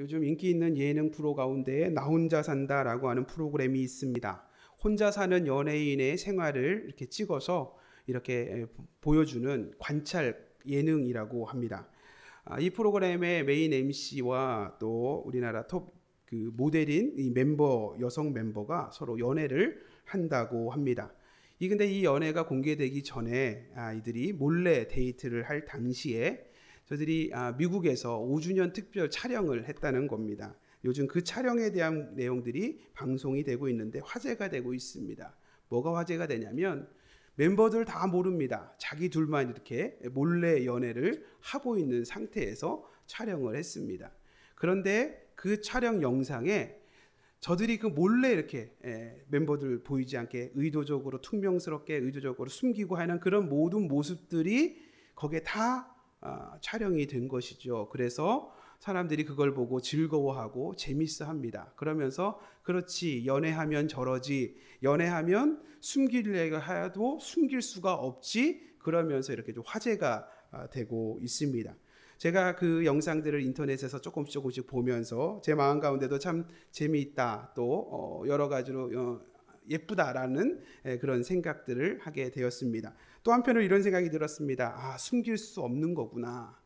요즘 인기 있는 예능 프로 가운데 나 혼자 산다라고 하는 프로그램이 있습니다. 혼자 사는 연예인의 생활을 이렇게 찍어서 이렇게 보여주는 관찰 예능이라고 합니다. 이 프로그램의 메인 MC와 또 우리나라 톱 그 모델인 이 멤버, 여성 멤버가 서로 연애를 한다고 합니다. 근데 이 연애가 공개되기 전에 이들이 몰래 데이트를 할 당시에 저들이 미국에서 5주년 특별 촬영을 했다는 겁니다. 요즘 그 촬영에 대한 내용들이 방송이 되고 있는데 화제가 되고 있습니다. 뭐가 화제가 되냐면 멤버들 다 모릅니다. 자기 둘만 이렇게 몰래 연애를 하고 있는 상태에서 촬영을 했습니다. 그런데 그 촬영 영상에 저들이 그 몰래 이렇게 멤버들 보이지 않게 의도적으로 퉁명스럽게 의도적으로 숨기고 하는 그런 모든 모습들이 거기에 다 촬영이 된 것이죠. 그래서 사람들이 그걸 보고 즐거워하고 재밌어 합니다. 그러면서 그렇지, 연애하면 저러지, 연애하면 숨기려고 해도 숨길 수가 없지, 그러면서 이렇게 좀 화제가 되고 있습니다. 제가 그 영상들을 인터넷에서 조금씩 보면서 제 마음 가운데도 참 재미있다, 또 여러 가지로 예쁘다라는 그런 생각들을 하게 되었습니다. 또 한편으로 이런 생각이 들었습니다. 숨길 수 없는 거구나.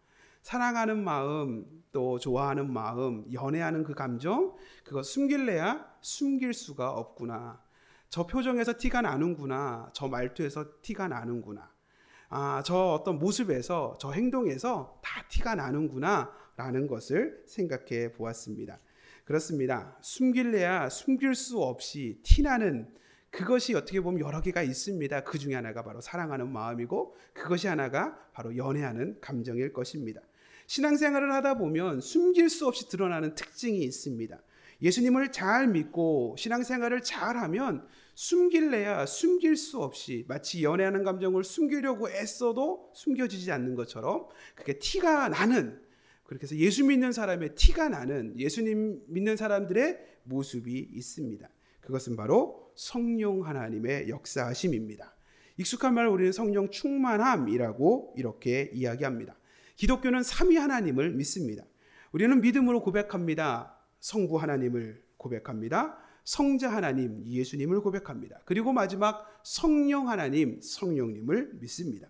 사랑하는 마음, 또 좋아하는 마음, 연애하는 그 감정, 그거 숨길래야 숨길 수가 없구나. 저 표정에서 티가 나는구나. 저 말투에서 티가 나는구나. 저 어떤 모습에서, 저 행동에서 다 티가 나는구나 라는 것을 생각해 보았습니다. 그렇습니다. 숨길래야 숨길 수 없이 티나는 그것이 어떻게 보면 여러 개가 있습니다. 그 중에 하나가 바로 사랑하는 마음이고, 그것이 하나가 바로 연애하는 감정일 것입니다. 신앙생활을 하다 보면 숨길 수 없이 드러나는 특징이 있습니다. 예수님을 잘 믿고 신앙생활을 잘하면 숨길래야 숨길 수 없이, 마치 연애하는 감정을 숨기려고 애써도 숨겨지지 않는 것처럼 그게 티가 나는, 그렇게 해서 예수 믿는 사람의 티가 나는 예수님 믿는 사람들의 모습이 있습니다. 그것은 바로 성령 하나님의 역사하심입니다. 익숙한 말 우리는 성령 충만함이라고 이렇게 이야기합니다. 기독교는 삼위 하나님을 믿습니다. 우리는 믿음으로 고백합니다. 성부 하나님을 고백합니다. 성자 하나님 예수님을 고백합니다. 그리고 마지막 성령 하나님 성령님을 믿습니다.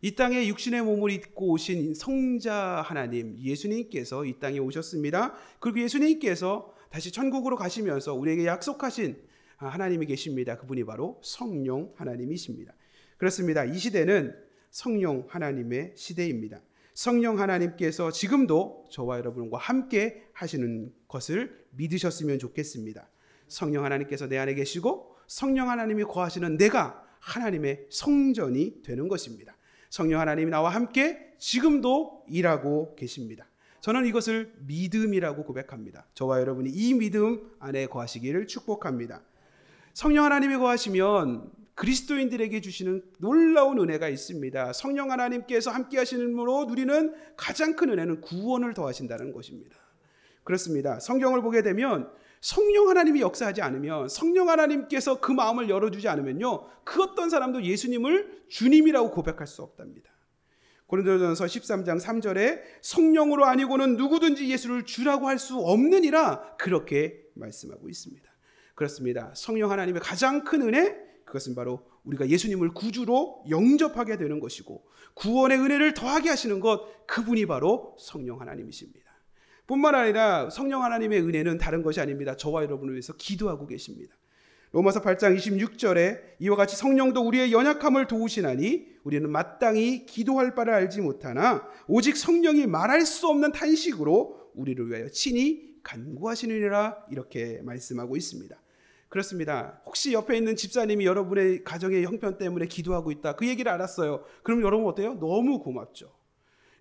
이 땅에 육신의 몸을 입고 오신 성자 하나님 예수님께서 이 땅에 오셨습니다. 그리고 예수님께서 다시 천국으로 가시면서 우리에게 약속하신 하나님이 계십니다. 그분이 바로 성령 하나님이십니다. 그렇습니다. 이 시대는 성령 하나님의 시대입니다. 성령 하나님께서 지금도 저와 여러분과 함께 하시는 것을 믿으셨으면 좋겠습니다. 성령 하나님께서 내 안에 계시고 성령 하나님이 거하시는 내가 하나님의 성전이 되는 것입니다. 성령 하나님이 나와 함께 지금도 일하고 계십니다. 저는 이것을 믿음이라고 고백합니다. 저와 여러분이 이 믿음 안에 거하시기를 축복합니다. 성령 하나님이 거하시면 그리스도인들에게 주시는 놀라운 은혜가 있습니다. 성령 하나님께서 함께 하시는으로 누리는 가장 큰 은혜는 구원을 더하신다는 것입니다. 그렇습니다. 성경을 보게 되면 성령 하나님이 역사하지 않으면, 성령 하나님께서 그 마음을 열어주지 않으면요, 그 어떤 사람도 예수님을 주님이라고 고백할 수 없답니다. 고린도전서 13장 3절에 성령으로 아니고는 누구든지 예수를 주라고 할 수 없느니라, 그렇게 말씀하고 있습니다. 그렇습니다. 성령 하나님의 가장 큰 은혜, 그것은 바로 우리가 예수님을 구주로 영접하게 되는 것이고, 구원의 은혜를 더하게 하시는 것, 그분이 바로 성령 하나님이십니다. 뿐만 아니라 성령 하나님의 은혜는 다른 것이 아닙니다. 저와 여러분을 위해서 기도하고 계십니다. 로마서 8장 26절에 이와 같이 성령도 우리의 연약함을 도우시나니 우리는 마땅히 기도할 바를 알지 못하나 오직 성령이 말할 수 없는 탄식으로 우리를 위하여 친히 간구하시느니라, 이렇게 말씀하고 있습니다. 그렇습니다. 혹시 옆에 있는 집사님이 여러분의 가정의 형편 때문에 기도하고 있다, 그 얘기를 알았어요. 그럼 여러분 어때요? 너무 고맙죠.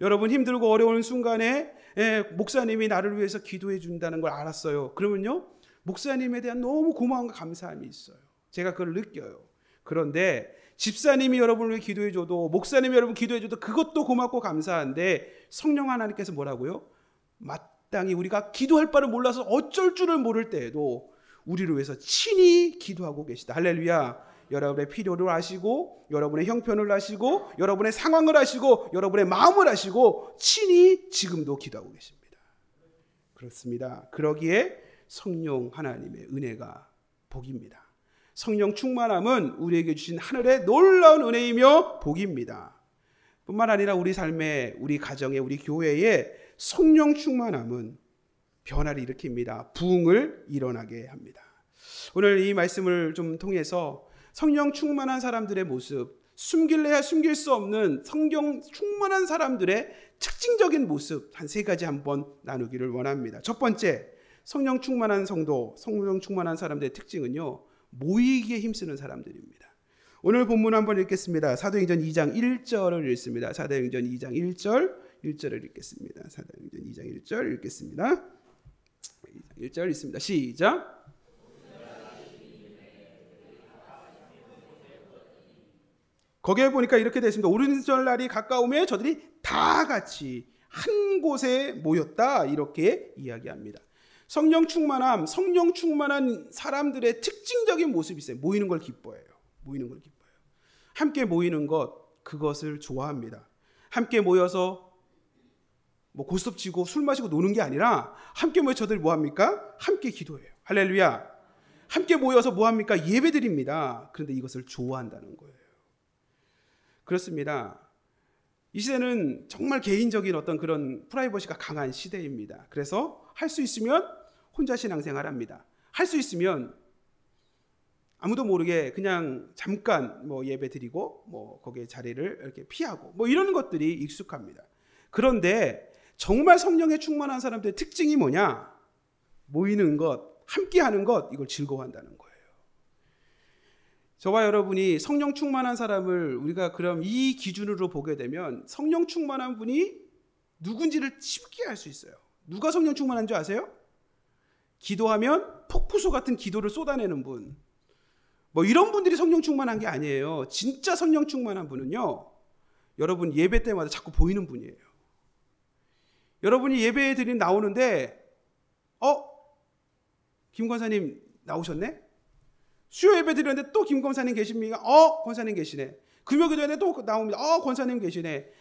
여러분 힘들고 어려운 순간에 목사님이 나를 위해서 기도해 준다는 걸 알았어요. 그러면요, 목사님에 대한 너무 고마움과 감사함이 있어요. 제가 그걸 느껴요. 그런데 집사님이 여러분을 위해 기도해 줘도, 목사님이 여러분 기도해 줘도 그것도 고맙고 감사한데, 성령 하나님께서 뭐라고요? 마땅히 우리가 기도할 바를 몰라서 어쩔 줄을 모를 때에도 우리를 위해서 친히 기도하고 계시다. 할렐루야. 여러분의 필요를 아시고, 여러분의 형편을 아시고, 여러분의 상황을 아시고, 여러분의 마음을 아시고 친히 지금도 기도하고 계십니다. 그렇습니다. 그러기에 성령 하나님의 은혜가 복입니다. 성령 충만함은 우리에게 주신 하늘의 놀라운 은혜이며 복입니다. 뿐만 아니라 우리 삶에, 우리 가정에, 우리 교회에 성령 충만함은 변화를 일으킵니다. 부흥을 일어나게 합니다. 오늘 이 말씀을 좀 통해서 성령 충만한 사람들의 모습, 숨길래야 숨길 수 없는 성령 충만한 사람들의 특징적인 모습 한 3가지 한번 나누기를 원합니다. 첫 번째, 성령 충만한 성도, 성령 충만한 사람들의 특징은요, 모이기에 힘쓰는 사람들입니다. 오늘 본문 한번 읽겠습니다. 사도행전 2장 1절을 읽습니다. 사도행전 2장 1절을 읽겠습니다. 사도행전 2장 1절 읽겠습니다. 1절 읽습니다. 시작. 거기에 보니까 이렇게 되어 있습니다. 오른절날이 가까우며 저들이 다 같이 한 곳에 모였다, 이렇게 이야기합니다. 성령 충만함, 성령 충만한 사람들의 특징적인 모습이 있어요. 모이는 걸 기뻐해요. 모이는 걸 기뻐해요. 함께 모이는 것, 그것을 좋아합니다. 함께 모여서 뭐 고스톱 치고 술 마시고 노는 게 아니라 함께 모여 저들 뭐 합니까? 함께 기도해요. 할렐루야. 함께 모여서 뭐 합니까? 예배드립니다. 그런데 이것을 좋아한다는 거예요. 그렇습니다. 이 시대는 정말 개인적인 어떤 그런 프라이버시가 강한 시대입니다. 그래서 할 수 있으면 혼자 신앙생활 합니다. 할 수 있으면 아무도 모르게 그냥 잠깐 뭐 예배 드리고 뭐 거기에 자리를 이렇게 피하고 뭐 이런 것들이 익숙합니다. 그런데 정말 성령에 충만한 사람들의 특징이 뭐냐? 모이는 것, 함께 하는 것, 이걸 즐거워한다는 거예요. 저와 여러분이 성령 충만한 사람을 우리가 그럼 이 기준으로 보게 되면 성령 충만한 분이 누군지를 쉽게 알 수 있어요. 누가 성령 충만한 줄 아세요? 기도하면 폭포수 같은 기도를 쏟아내는 분. 뭐 이런 분들이 성령 충만한 게 아니에요. 진짜 성령 충만한 분은요, 여러분 예배 때마다 자꾸 보이는 분이에요. 여러분이 예배에 나오는데 김 권사님 나오셨네? 수요 예배 드렸는데 또 김 권사님 계십니까? 권사님 계시네. 금요기도 했는데 또 나옵니다. 권사님 계시네.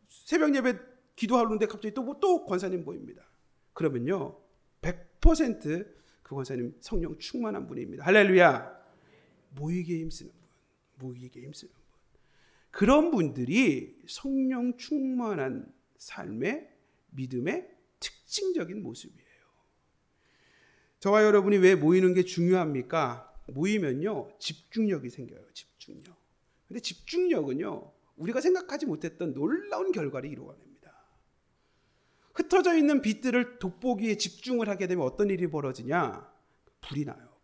새벽 예배 기도하는데 갑자기 또 권사님 보입니다. 그러면요, 100% 그 권사님 성령 충만한 분입니다. 할렐루야. 모이기에 힘쓰는 분, 모이기에 힘쓰는 분. 그런 분들이 성령 충만한 삶의 믿음의 특징적인 모습이에요. 저와 여러분이 왜 모이는 게 중요합니까? 모이면요, 집중력이 생겨요. 집중력. 근데 집중력은요, 우리가 생각하지 못했던 놀라운 결과를 이루어냅니다. 흩어져 있는 빛들을 돋보기에 집중을 하게 되면 어떤 일이 벌어지냐? 불이 나요.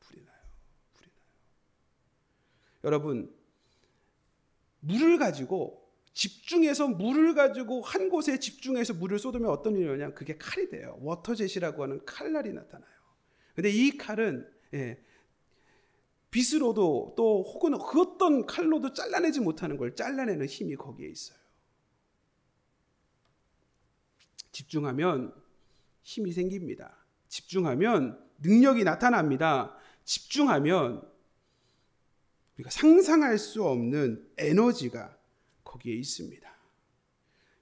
여러분, 물을 가지고 집중해서 물을 가지고 한 곳에 집중해서 물을 쏟으면 어떤 일이 일어나냐? 그게 칼이 돼요. 워터젯이라고 하는 칼날이 나타나요. 근데 이 칼은 빗으로도 또 혹은 그 어떤 칼로도 잘라내지 못하는 걸 잘라내는 힘이 거기에 있어요. 집중하면 힘이 생깁니다. 집중하면 능력이 나타납니다. 집중하면 우리가 상상할 수 없는 에너지가 거기에 있습니다.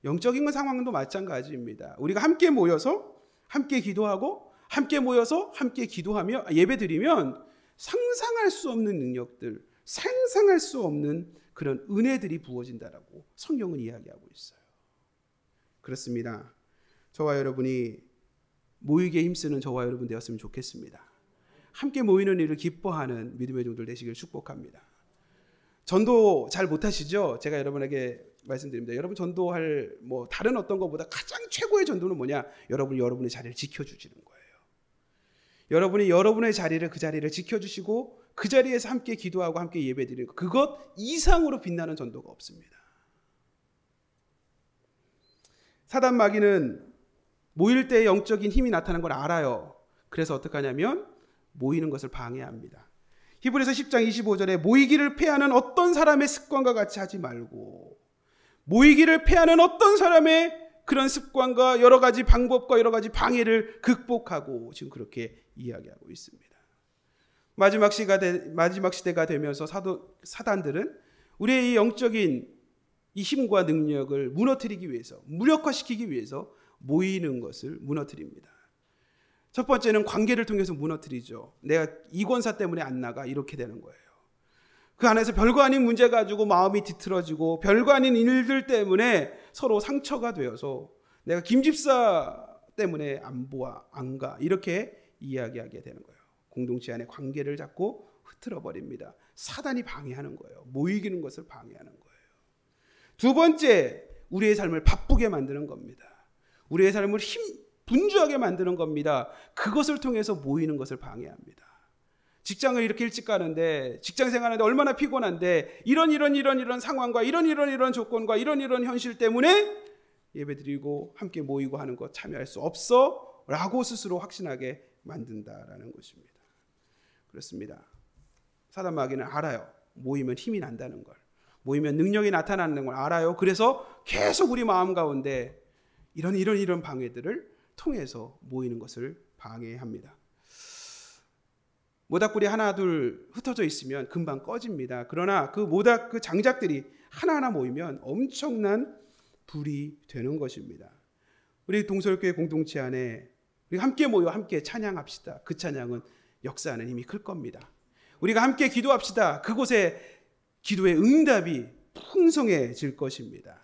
영적인 상황도 마찬가지입니다. 우리가 함께 모여서 함께 기도하고 함께 모여서 함께 기도하며 예배드리면 상상할 수 없는 능력들, 상상할 수 없는 그런 은혜들이 부어진다라고 성경은 이야기하고 있어요. 그렇습니다. 저와 여러분이 모이기에 힘쓰는 저와 여러분 되었으면 좋겠습니다. 함께 모이는 일을 기뻐하는 믿음의 종들 되시길 축복합니다. 전도 잘 못하시죠? 제가 여러분에게 말씀드립니다. 여러분 전도할 뭐 다른 어떤 것보다 가장 최고의 전도는 뭐냐? 여러분이 여러분의 자리를 지켜주시는 거예요. 여러분이 여러분의 자리를, 그 자리를 지켜주시고 그 자리에서 함께 기도하고 함께 예배드리는 것, 그것 이상으로 빛나는 전도가 없습니다. 사단 마귀는 모일 때 영적인 힘이 나타나는 걸 알아요. 그래서 어떻게 하냐면 모이는 것을 방해합니다. 히브리서 10장 25절에 모이기를 패하는 어떤 사람의 습관과 같이 하지 말고, 모이기를 패하는 어떤 사람의 그런 습관과 여러 가지 방법과 여러 가지 방해를 극복하고 지금 그렇게 이야기하고 있습니다. 마지막 시대가 되면서 사단들은 우리의 이 영적인 이 힘과 능력을 무너뜨리기 위해서, 무력화시키기 위해서 모이는 것을 무너뜨립니다. 첫 번째는 관계를 통해서 무너뜨리죠. 내가 이 권사 때문에 안 나가 이렇게 되는 거예요. 그 안에서 별거 아닌 문제 가지고 마음이 뒤틀어지고 별거 아닌 일들 때문에 서로 상처가 되어서 내가 김 집사 때문에 안 가 이렇게 이야기하게 되는 거예요. 공동체 안에 관계를 자꾸 흐트러 버립니다. 사단이 방해하는 거예요. 모이기는 것을 방해하는 거예요. 두 번째, 우리의 삶을 바쁘게 만드는 겁니다. 우리의 삶을 분주하게 만드는 겁니다. 그것을 통해서 모이는 것을 방해합니다. 직장을 이렇게 일찍 가는데, 직장 생활하는데 얼마나 피곤한데, 이런 상황과 이런 조건과 이런 현실 때문에 예배드리고 함께 모이고 하는 것 참여할 수 없어 라고 스스로 확신하게 만든다라는 것입니다. 그렇습니다. 사단 마귀는 알아요. 모이면 힘이 난다는 걸, 모이면 능력이 나타나는 걸 알아요. 그래서 계속 우리 마음 가운데 이런 방해들을 통해서 모이는 것을 방해합니다. 모닥불이 하나 둘 흩어져 있으면 금방 꺼집니다. 그러나 그 그 장작들이 하나하나 모이면 엄청난 불이 되는 것입니다. 우리 동서교회 공동체 안에 우리가 함께 모여 함께 찬양합시다. 그 찬양은 역사하는 힘이 클 겁니다. 우리가 함께 기도합시다. 그곳에 기도의 응답이 풍성해질 것입니다.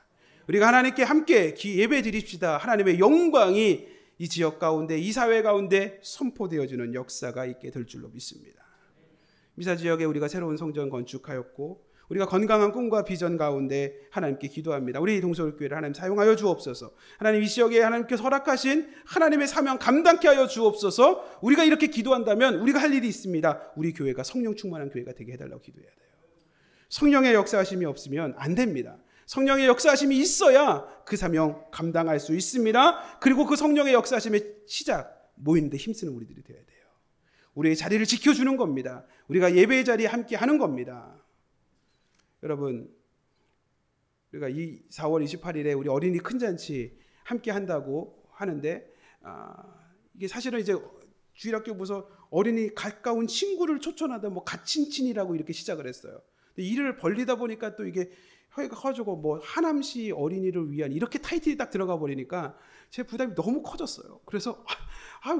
우리가 하나님께 함께 예배 드립시다. 하나님의 영광이 이 지역 가운데, 이 사회 가운데 선포되어지는 역사가 있게 될 줄로 믿습니다. 미사 지역에 우리가 새로운 성전 건축하였고, 우리가 건강한 꿈과 비전 가운데 하나님께 기도합니다. 우리 동서교회를 하나님 사용하여 주옵소서. 하나님 이 지역에 하나님께서 허락하신 하나님의 사명 감당케 하여 주옵소서. 우리가 이렇게 기도한다면 우리가 할 일이 있습니다. 우리 교회가 성령 충만한 교회가 되게 해달라고 기도해야 돼요. 성령의 역사하심이 없으면 안 됩니다. 성령의 역사하심이 있어야 그 사명 감당할 수 있습니다. 그리고 그 성령의 역사하심의 시작, 모이는데 힘쓰는 우리들이 되어야 돼요. 우리의 자리를 지켜주는 겁니다. 우리가 예배의 자리에 함께 하는 겁니다. 여러분, 우리가 4월 28일에 우리 어린이 큰 잔치 함께 한다고 하는데, 이게 사실은 이제 주일학교 보서 어린이 가까운 친구를 초청하다 가친친이라고 이렇게 시작을 했어요. 근데 일을 벌리다 보니까 또 이게 허리가 커지고 하남시 어린이를 위한 이렇게 타이틀이 딱 들어가 버리니까 제 부담이 너무 커졌어요. 그래서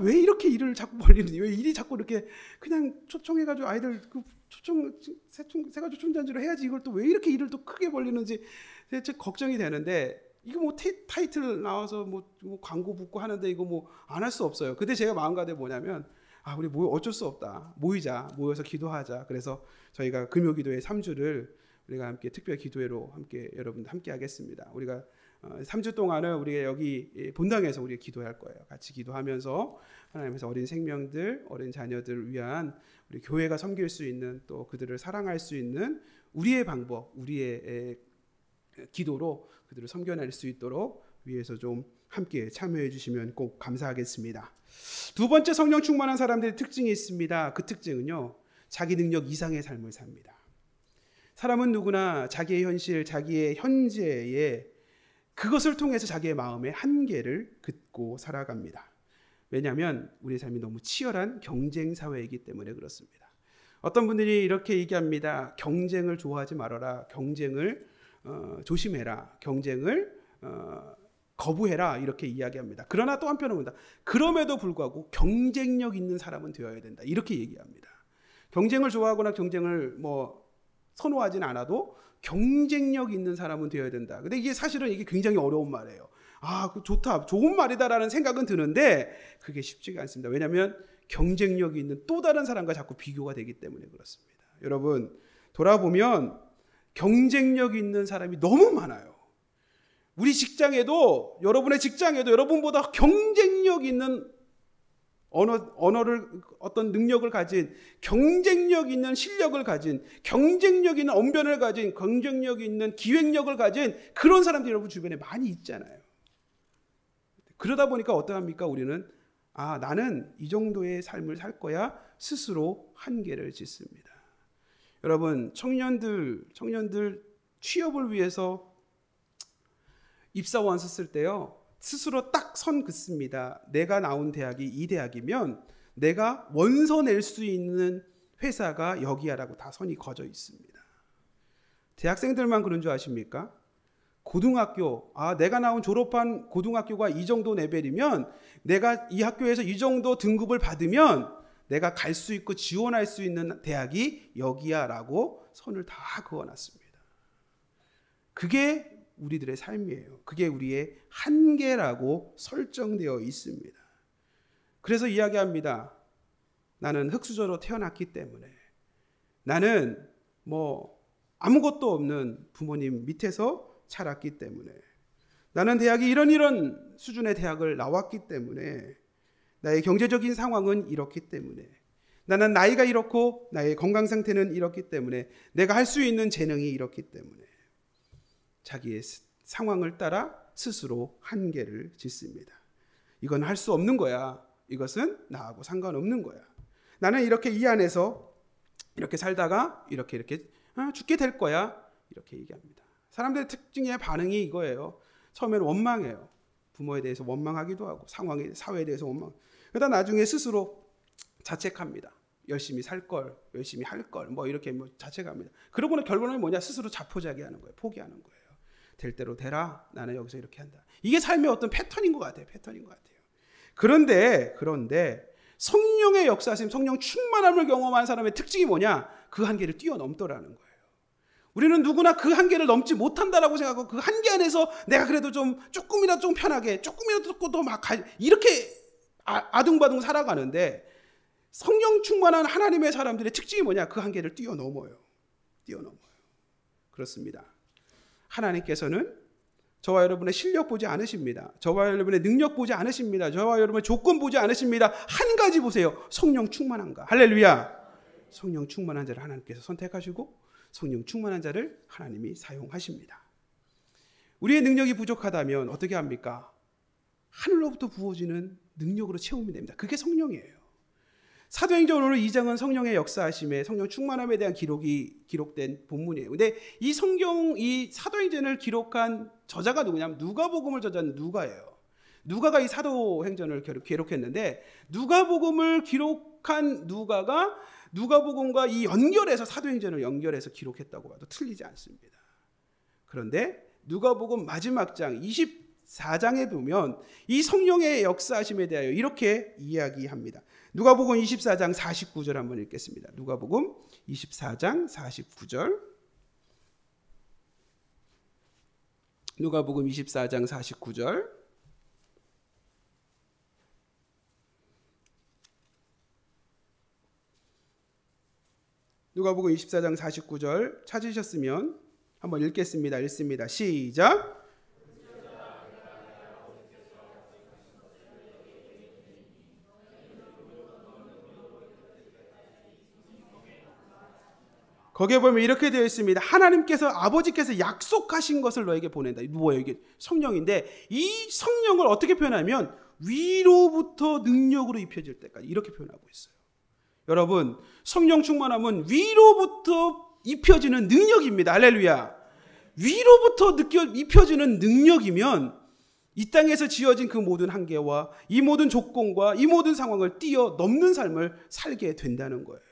왜 이렇게 일을 자꾸 벌리는지, 왜 일이 자꾸 이렇게 그냥 초청해가지고 아이들 세가지고 춘잔지로 해야지, 이걸 또 왜 이렇게 일을 또 크게 벌리는지 제 걱정이 되는데, 이거 타이틀 나와서 광고 붙고 하는데 이거 안 할 수 없어요. 근데 제가 마음가짐이 뭐냐면, 우리 어쩔 수 없다. 모여서 기도하자. 그래서 저희가 금요기도회 3주를 우리가 함께 특별 기도회로 여러분들 함께 하겠습니다. 우리가 3주 동안은 우리가 여기 본당에서 우리가 기도할 거예요. 같이 기도하면서 하나님께서 어린 생명들, 어린 자녀들을 위한 우리 교회가 섬길 수 있는, 또 그들을 사랑할 수 있는 우리의 방법, 우리의 기도로 그들을 섬겨낼 수 있도록 위해서 좀 함께 참여해 주시면 꼭 감사하겠습니다. 두 번째, 성령 충만한 사람들의 특징이 있습니다. 그 특징은요, 자기 능력 이상의 삶을 삽니다. 사람은 누구나 자기의 현실, 자기의 현재에 그것을 통해서 자기의 마음의 한계를 긋고 살아갑니다. 왜냐하면 우리의 삶이 너무 치열한 경쟁 사회이기 때문에 그렇습니다. 어떤 분들이 이렇게 얘기합니다. 경쟁을 좋아하지 말아라. 경쟁을 조심해라. 경쟁을 거부해라. 이렇게 이야기합니다. 그러나 또 한편으로 본다. 그럼에도 불구하고 경쟁력 있는 사람은 되어야 된다. 이렇게 얘기합니다. 경쟁을 좋아하거나 경쟁을 선호하진 않아도 경쟁력 있는 사람은 되어야 된다. 근데 이게 사실은 이게 굉장히 어려운 말이에요. 좋다, 좋은 말이다라는 생각은 드는데 그게 쉽지가 않습니다. 왜냐하면 경쟁력이 있는 또 다른 사람과 자꾸 비교가 되기 때문에 그렇습니다. 여러분, 돌아보면 경쟁력 있는 사람이 너무 많아요. 우리 직장에도, 여러분의 직장에도 여러분보다 경쟁력 있는 언어를, 어떤 능력을 가진, 경쟁력 있는 실력을 가진, 경쟁력 있는 언변을 가진, 경쟁력 있는 기획력을 가진 그런 사람들이 여러분 주변에 많이 있잖아요. 그러다 보니까 어떠합니까? 우리는 나는 이 정도의 삶을 살 거야 스스로 한계를 짓습니다. 여러분, 청년들 취업을 위해서 입사원 썼을 때요, 스스로 딱 선 긋습니다. 내가 나온 대학이 이 대학이면 내가 원서 낼 수 있는 회사가 여기야라고 다 선이 거져 있습니다. 대학생들만 그런 줄 아십니까? 고등학교, 내가 나온 졸업한 고등학교가 이 정도 레벨이면 내가 이 학교에서 이 정도 등급을 받으면 내가 갈 수 있고 지원할 수 있는 대학이 여기야 라고 선을 다 그어놨습니다. 그게 우리들의 삶이에요. 그게 우리의 한계라고 설정되어 있습니다. 그래서 이야기합니다. 나는 흙수저로 태어났기 때문에, 나는 아무것도 없는 부모님 밑에서 자랐기 때문에, 나는 대학이 이런 수준의 대학을 나왔기 때문에, 나의 경제적인 상황은 이렇기 때문에, 나는 나이가 이렇고 나의 건강 상태는 이렇기 때문에, 내가 할 수 있는 재능이 이렇기 때문에 자기의 상황을 따라 스스로 한계를 짓습니다. 이건 할 수 없는 거야. 이것은 나하고 상관없는 거야. 나는 이렇게 이 안에서 이렇게 살다가 이렇게 죽게 될 거야. 이렇게 얘기합니다. 사람들의 특징의 반응이 이거예요. 처음에는 원망해요. 부모에 대해서 원망하기도 하고 상황에, 사회에 대해서 원망. 그러다 나중에 스스로 자책합니다. 열심히 살 걸, 열심히 할 걸, 이렇게 자책합니다. 그러고는 결론은 뭐냐? 스스로 자포자기하는 거예요. 포기하는 거예요. 될 대로 되라. 나는 여기서 이렇게 한다. 이게 삶의 어떤 패턴인 것 같아요. 그런데 성령의 역사심, 성령 충만함을 경험한 사람의 특징이 뭐냐? 그 한계를 뛰어넘더라는 거예요. 우리는 누구나 그 한계를 넘지 못한다라고 생각하고 그 한계 안에서 내가 그래도 조금이라도 좀 편하게, 조금이라도 더 이렇게 아둥바둥 살아가는데, 성령 충만한 하나님의 사람들의 특징이 뭐냐? 그 한계를 뛰어넘어요. 그렇습니다. 하나님께서는 저와 여러분의 실력 보지 않으십니다. 저와 여러분의 능력 보지 않으십니다. 저와 여러분의 조건 보지 않으십니다. 한 가지 보세요. 성령 충만한가? 할렐루야. 성령 충만한 자를 하나님께서 선택하시고 성령 충만한 자를 하나님이 사용하십니다. 우리의 능력이 부족하다면 어떻게 합니까? 하늘로부터 부어지는 능력으로 채우면 됩니다. 그게 성령이에요. 사도행전 오늘 2장은 성령의 역사하심에, 성령 충만함에 대한 기록된 본문이에요. 근데 이 사도행전을 기록한 저자가 누구냐면 누가복음을 저자는 누가예요. 누가가 이 사도행전을 기록했는데, 누가복음을 기록한 누가가 누가복음과 이 사도행전을 연결해서 기록했다고 봐도 틀리지 않습니다. 그런데 누가복음 마지막 장 24장에 보면 이 성령의 역사하심에 대하여 이렇게 이야기합니다. 누가복음 24장 49절 한번 읽겠습니다. 누가복음 24장 49절. 누가복음 24장 49절. 누가복음 24장 49절 찾으셨으면 한번 읽겠습니다. 읽습니다. 시작. 거기에 보면 이렇게 되어 있습니다. 하나님께서, 아버지께서 약속하신 것을 너에게 보낸다. 뭐예요? 이게 성령인데, 이 성령을 어떻게 표현하면 위로부터 능력으로 입혀질 때까지 이렇게 표현하고 있어요. 여러분, 성령 충만함은 위로부터 입혀지는 능력입니다. 할렐루야. 위로부터 입혀지는 능력이면 이 땅에서 지어진 그 모든 한계와 이 모든 조건과 이 모든 상황을 뛰어넘는 삶을 살게 된다는 거예요.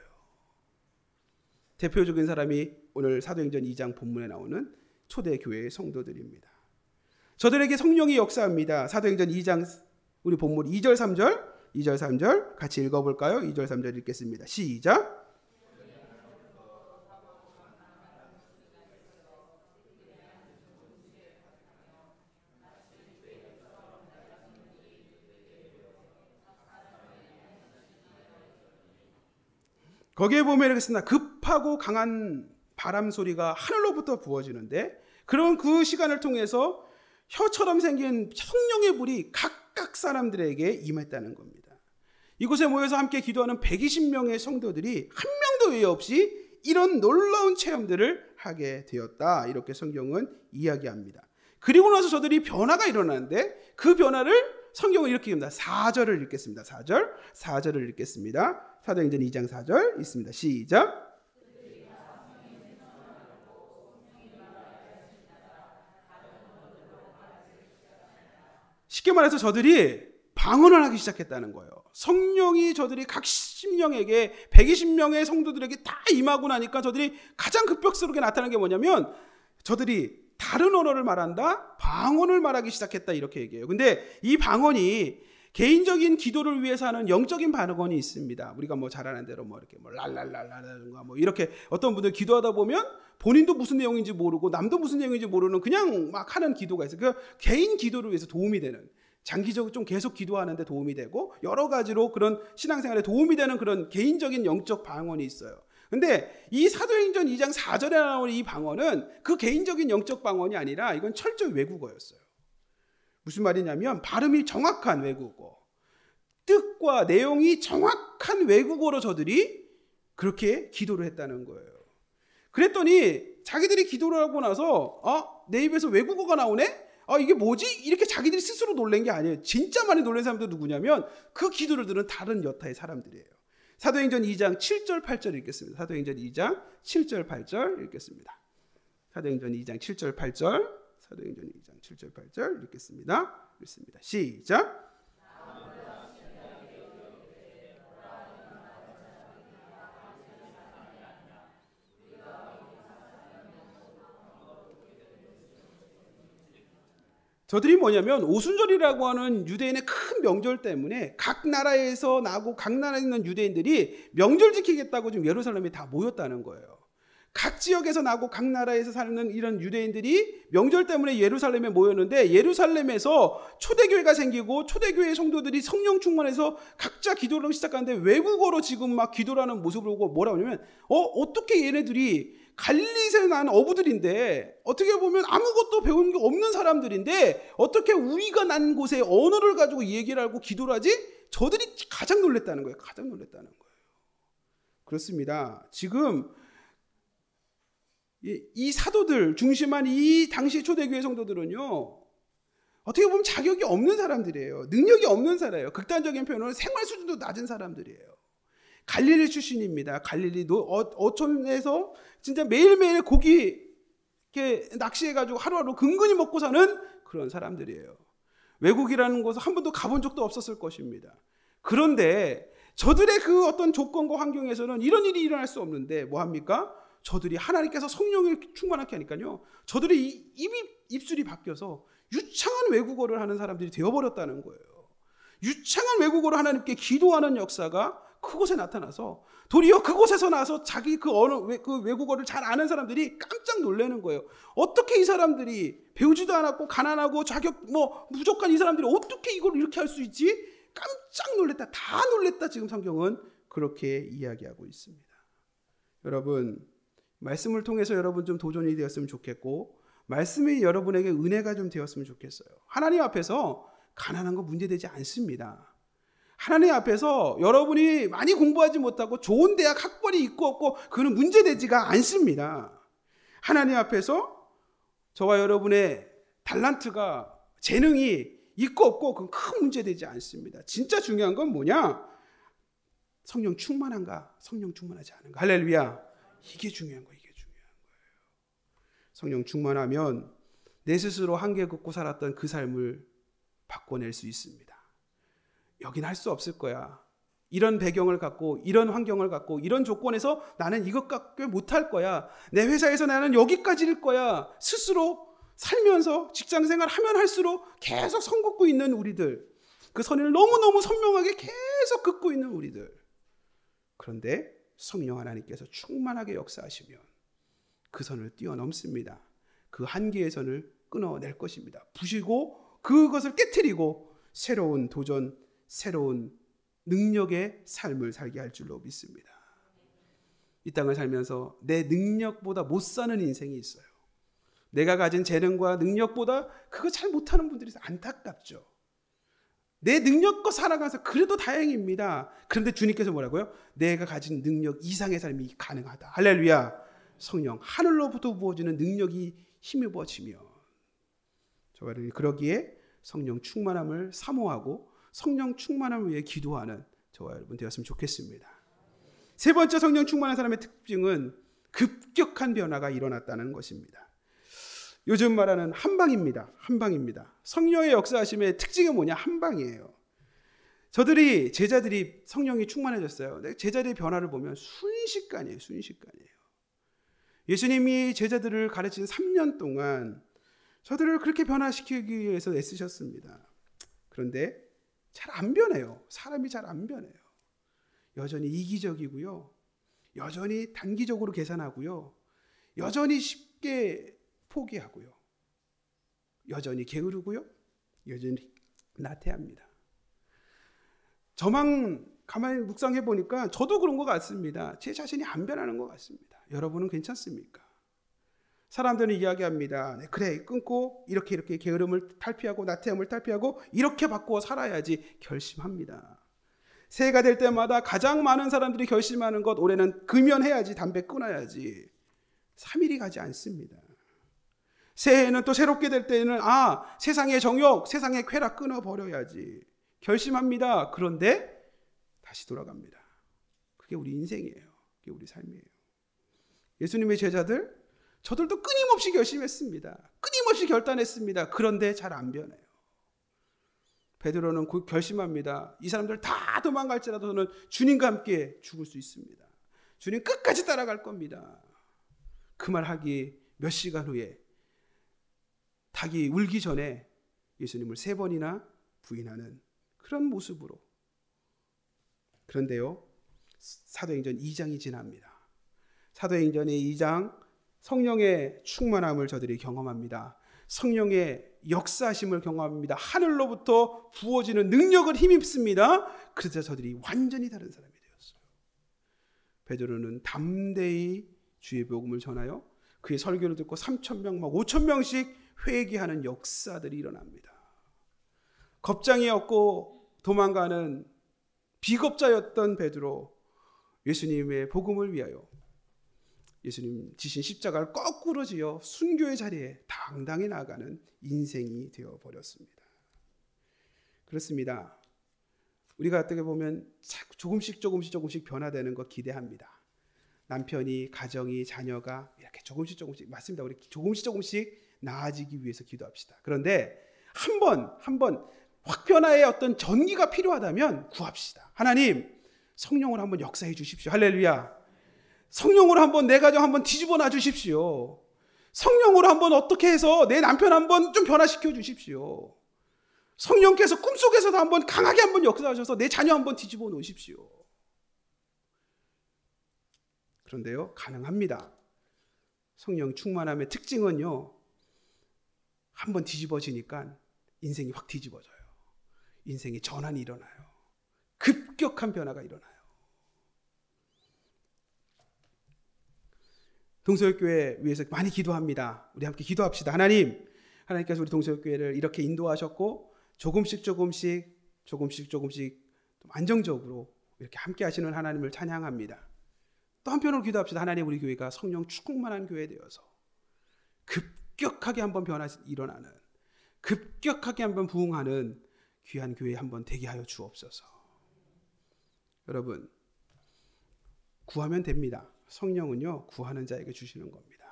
대표적인 사람이 오늘 사도행전 2장 본문에 나오는 초대교회의 성도들입니다. 저들에게 성령이 역사합니다. 사도행전 2장 우리 본문 2절 3절 같이 읽어볼까요? 2절 3절 읽겠습니다. 시작. 거기에 보면 이렇게 씁니다. 급하고 강한 바람 소리가 하늘로부터 부어지는데, 그런 그 시간을 통해서 혀처럼 생긴 성령의 불이 각각 사람들에게 임했다는 겁니다. 이곳에 모여서 함께 기도하는 120명의 성도들이 한 명도 외에 없이 이런 놀라운 체험들을 하게 되었다. 이렇게 성경은 이야기합니다. 그리고 나서 저들이 변화가 일어나는데, 그 변화를 성경은 이렇게 합니다. 4절을 읽겠습니다. 4절을 읽겠습니다. 사도행전 2장 4절 있습니다. 시작. 쉽게 말해서 저들이 방언을 하기 시작했다는 거예요. 성령이 저들이 각 10명에게 120명의 성도들에게 다 임하고 나니까 저들이 가장 급격스럽게 나타난 게 뭐냐면, 저들이 다른 언어를 말한다, 방언을 말하기 시작했다 이렇게 얘기해요. 근데 이 방언이 개인적인 기도를 위해서 하는 영적인 방언이 있습니다. 우리가 뭐 잘 아는 대로 뭐 이렇게 뭐 랄랄랄랄라든가 뭐 이렇게 어떤 분들 기도하다 보면 본인도 무슨 내용인지 모르고 남도 무슨 내용인지 모르는 그냥 막 하는 기도가 있어요. 그 개인 기도를 위해서 도움이 되는, 장기적으로 좀 계속 기도하는데 도움이 되고 여러 가지로 그런 신앙생활에 도움이 되는 그런 개인적인 영적 방언이 있어요. 근데 이 사도행전 2장 4절에 나오는 이 방언은 그 개인적인 영적 방언이 아니라 이건 철저히 외국어였어요. 무슨 말이냐면 발음이 정확한 외국어, 뜻과 내용이 정확한 외국어로 저들이 그렇게 기도를 했다는 거예요. 그랬더니 자기들이 기도를 하고 나서 내 입에서 외국어가 나오네? 이게 뭐지? 이렇게 자기들이 스스로 놀란 게 아니에요. 진짜 많이 놀란 사람들 누구냐면 그 기도를 들은 다른 여타의 사람들이에요. 사도행전 2장 7절 8절 읽겠습니다. 사도행전 2장 7절 8절 읽겠습니다. 사도행전 2장 7절 8절 사도행전 2장 7절 8절 읽겠습니다. 읽습니다. 시작. 저들이 뭐냐면 오순절이라고 하는 유대인의 큰 명절 때문에 각 나라에서 나고 각 나라에 있는 유대인들이 명절 지키겠다고 지금 예루살렘에 다 모였다는 거예요. 각 지역에서 나고 각 나라에서 사는 이런 유대인들이 명절 때문에 예루살렘에 모였는데 예루살렘에서 초대교회가 생기고 초대교회 성도들이 성령 충만해서 각자 기도를 시작하는데 외국어로 지금 막 기도를 하는 모습을 보고 뭐라고 하냐면 어떻게 얘네들이 갈릴리에서 난 어부들인데 어떻게 보면 아무것도 배운 게 없는 사람들인데 어떻게 우리가 난 곳에 언어를 가지고 얘기를 하고 기도를 하지? 저들이 가장 놀랬다는 거예요. 가장 놀랬다는 거예요. 그렇습니다. 지금 이 사도들 중심한 이 당시 초대교회 성도들은요, 어떻게 보면 자격이 없는 사람들이에요. 능력이 없는 사람이에요. 극단적인 표현으로 생활 수준도 낮은 사람들이에요. 갈릴리 출신입니다. 갈릴리 어촌에서 진짜 매일매일 고기 이렇게 낚시해가지고 하루하루 근근히 먹고 사는 그런 사람들이에요. 외국이라는 곳을 한 번도 가본 적도 없었을 것입니다. 그런데 저들의 그 어떤 조건과 환경에서는 이런 일이 일어날 수 없는데 뭐 합니까? 저들이 하나님께서 성령을 충만하게 하니까요, 저들의 입술이 바뀌어서 유창한 외국어를 하는 사람들이 되어버렸다는 거예요. 유창한 외국어로 하나님께 기도하는 역사가 그곳에 나타나서 도리어 그곳에서 나서 자기 그 외국어를 잘 아는 사람들이 깜짝 놀라는 거예요. 어떻게 이 사람들이 배우지도 않았고 가난하고 자격 부족한 이 사람들이 어떻게 이걸 이렇게 할 수 있지? 깜짝 놀랐다. 다 놀랬다. 지금 성경은 그렇게 이야기하고 있습니다. 여러분, 말씀을 통해서 여러분 좀 도전이 되었으면 좋겠고 말씀이 여러분에게 은혜가 좀 되었으면 좋겠어요. 하나님 앞에서 가난한 거 문제되지 않습니다. 하나님 앞에서 여러분이 많이 공부하지 못하고 좋은 대학 학벌이 있고 없고 그거는 문제되지가 않습니다. 하나님 앞에서 저와 여러분의 달란트가 재능이 있고 없고 그건 큰 문제되지 않습니다. 진짜 중요한 건 뭐냐? 성령 충만한가? 성령 충만하지 않은가? 할렐루야. 이게 중요한 거예요. 이게 중요한 거예요. 성령 충만하면 내 스스로 한계 긋고 살았던 그 삶을 바꿔낼 수 있습니다. 여긴 할 수 없을 거야. 이런 배경을 갖고 이런 환경을 갖고 이런 조건에서 나는 이것밖에 못할 거야. 내 회사에서 나는 여기까지일 거야. 스스로 살면서 직장생활 하면 할수록 계속 선 긋고 있는 우리들, 그 선을 너무너무 선명하게 계속 긋고 있는 우리들. 그런데 성령 하나님께서 충만하게 역사하시면 그 선을 뛰어넘습니다. 그 한계의 선을 끊어낼 것입니다. 부시고 그것을 깨트리고 새로운 도전, 새로운 능력의 삶을 살게 할 줄로 믿습니다. 이 땅을 살면서 내 능력보다 못 사는 인생이 있어요. 내가 가진 재능과 능력보다 그거 잘 못하는 분들이 있어요. 안타깝죠. 내 능력과 살아가서 그래도 다행입니다. 그런데 주님께서 뭐라고요? 내가 가진 능력 이상의 삶이 가능하다. 할렐루야. 성령, 하늘로부터 부어지는 능력이 힘입어지면 저와 여러분이 그러기에 성령 충만함을 사모하고 성령 충만함을 위해 기도하는 저와 여러분 되었으면 좋겠습니다. 세 번째 성령 충만한 사람의 특징은 급격한 변화가 일어났다는 것입니다. 요즘 말하는 한방입니다. 한방입니다. 성령의 역사하심의 특징이 뭐냐? 한방이에요. 제자들이 성령이 충만해졌어요. 제자들의 변화를 보면 순식간이에요. 순식간이에요. 예수님이 제자들을 가르친 3년 동안 저들을 그렇게 변화시키기 위해서 애쓰셨습니다. 그런데 잘 안 변해요. 사람이 잘 안 변해요. 여전히 이기적이고요. 여전히 단기적으로 계산하고요. 여전히 쉽게 포기하고요. 여전히 게으르고요. 여전히 나태합니다. 저만 가만히 묵상해 보니까 저도 그런 것 같습니다. 제 자신이 안 변하는 것 같습니다. 여러분은 괜찮습니까? 사람들은 이야기합니다. 네, 그래, 끊고 이렇게 게으름을 탈피하고 나태함을 탈피하고 이렇게 바꾸어 살아야지 결심합니다. 새해가 될 때마다 가장 많은 사람들이 결심하는 것, 올해는 금연해야지, 담배 끊어야지. 3일이 가지 않습니다. 새해에는 또 새롭게 될 때는 세상의 정욕, 세상의 쾌락 끊어버려야지 결심합니다. 그런데 다시 돌아갑니다. 그게 우리 인생이에요. 그게 우리 삶이에요. 예수님의 제자들, 저들도 끊임없이 결심했습니다. 끊임없이 결단했습니다. 그런데 잘 안 변해요. 베드로는 결심합니다. 이 사람들 다 도망갈지라도 저는 주님과 함께 죽을 수 있습니다. 주님 끝까지 따라갈 겁니다. 그 말 하기 몇 시간 후에 닭이 울기 전에 예수님을 3번이나 부인하는 그런 모습으로. 그런데요, 사도행전 2장이 지납니다. 사도행전의 2장, 성령의 충만함을 저들이 경험합니다. 성령의 역사하심을 경험합니다. 하늘로부터 부어지는 능력을 힘입습니다. 그래서 저들이 완전히 다른 사람이 되었어요. 베드로는 담대히 주의 복음을 전하여 그의 설교를 듣고 3,000명, 5,000명씩 회개하는 역사들이 일어납니다. 겁장이었고 도망가는 비겁자였던 베드로, 예수님의 복음을 위하여 예수님 지신 십자가를 거꾸로 지어 순교의 자리에 당당히 나아가는 인생이 되어버렸습니다. 그렇습니다. 우리가 어떻게 보면 조금씩 변화되는 것 기대합니다. 남편이, 가정이, 자녀가 이렇게 조금씩 맞습니다. 우리 조금씩 나아지기 위해서 기도합시다. 그런데 한 번 확 변화의 어떤 전기가 필요하다면 구합시다. 하나님, 성령으로 한번 역사해 주십시오. 할렐루야. 성령으로 한번 내 가정 한번 뒤집어 놔 주십시오. 성령으로 한번 어떻게 해서 내 남편 한번 좀 변화시켜 주십시오. 성령께서 꿈속에서도 한번 강하게 한번 역사하셔서 내 자녀 한번 뒤집어 놓으십시오. 그런데요, 가능합니다. 성령 충만함의 특징은요, 한번 뒤집어지니까 인생이 확 뒤집어져요. 인생의 전환이 일어나요. 급격한 변화가 일어나요. 동서교회 위해서 많이 기도합니다. 우리 함께 기도합시다. 하나님께서 우리 동서교회를 이렇게 인도하셨고 조금씩 좀 안정적으로 이렇게 함께 하시는 하나님을 찬양합니다. 또 한편으로 기도합시다. 하나님, 우리 교회가 성령 충만한 교회 되어서 급격하게 한번 변화 일어나는, 급격하게 한번 부흥하는 귀한 교회 한번 되게 하여 주옵소서. 여러분, 구하면 됩니다. 성령은요, 구하는 자에게 주시는 겁니다.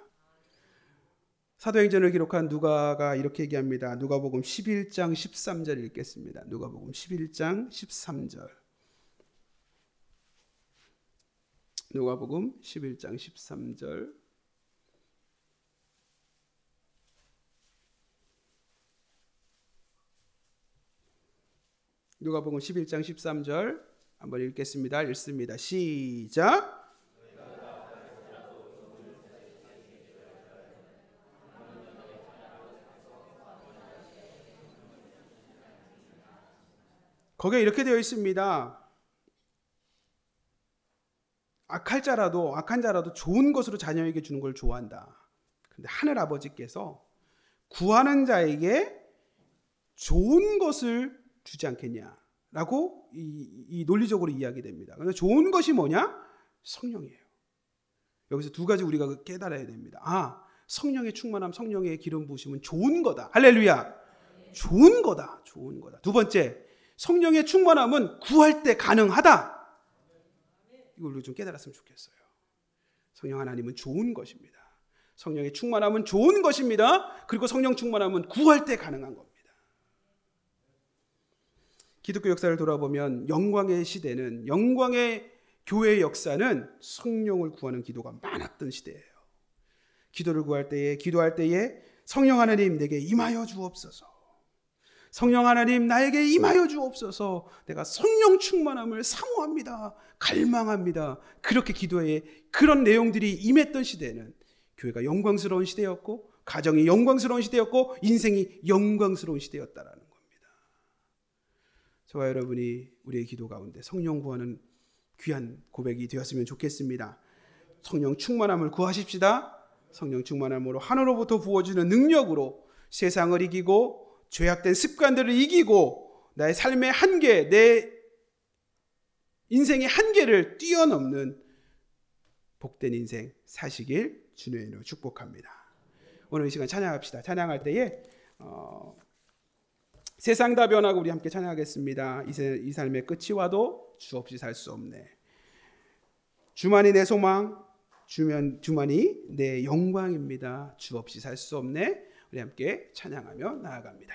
사도행전을 기록한 누가가 이렇게 얘기합니다. 누가복음 11장 13절 읽겠습니다. 누가복음 11장 13절. 누가복음 11장 13절. 누가복음 11장 13절 한번 읽겠습니다. 읽습니다. 시작. 거기에 이렇게 되어 있습니다. 악한 자라도 좋은 것으로 자녀에게 주는 걸 좋아한다. 그런데 하늘 아버지께서 구하는 자에게 좋은 것을 주지 않겠냐라고 이 논리적으로 이야기됩니다. 그런데 좋은 것이 뭐냐? 성령이에요. 여기서 두 가지 우리가 깨달아야 됩니다. 성령의 충만함, 성령의 기름 부으심은 좋은 거다. 할렐루야. 좋은 거다. 두 번째, 성령의 충만함은 구할 때 가능하다. 이걸 좀 깨달았으면 좋겠어요. 성령 하나님은 좋은 것입니다. 성령의 충만함은 좋은 것입니다. 그리고 성령 충만함은 구할 때 가능한 겁니다. 기독교 역사를 돌아보면 영광의 시대는, 영광의 교회의 역사는 성령을 구하는 기도가 많았던 시대예요. 기도할 때에 성령 하나님 내게 임하여 주옵소서. 성령 하나님 나에게 임하여 주옵소서. 내가 성령 충만함을 사모합니다. 갈망합니다. 그렇게 기도에 그런 내용들이 임했던 시대는 교회가 영광스러운 시대였고, 가정이 영광스러운 시대였고, 인생이 영광스러운 시대였다라는 겁니다. 저와 여러분이 우리의 기도 가운데 성령 구하는 귀한 고백이 되었으면 좋겠습니다. 성령 충만함을 구하십시다. 성령 충만함으로 하늘로부터 부어주는 능력으로 세상을 이기고 죄악된 습관들을 이기고 나의 삶의 한계, 내 인생의 한계를 뛰어넘는 복된 인생 사시길 주님의 이름으로 축복합니다. 오늘 이 시간 찬양합시다. 찬양할 때에 세상 다 변하고 우리 함께 찬양하겠습니다. 이 삶의 끝이 와도 주 없이 살 수 없네. 주만이 내 소망, 주만이 내 영광입니다. 주 없이 살 수 없네. 우리 함께 찬양하며 나아갑니다.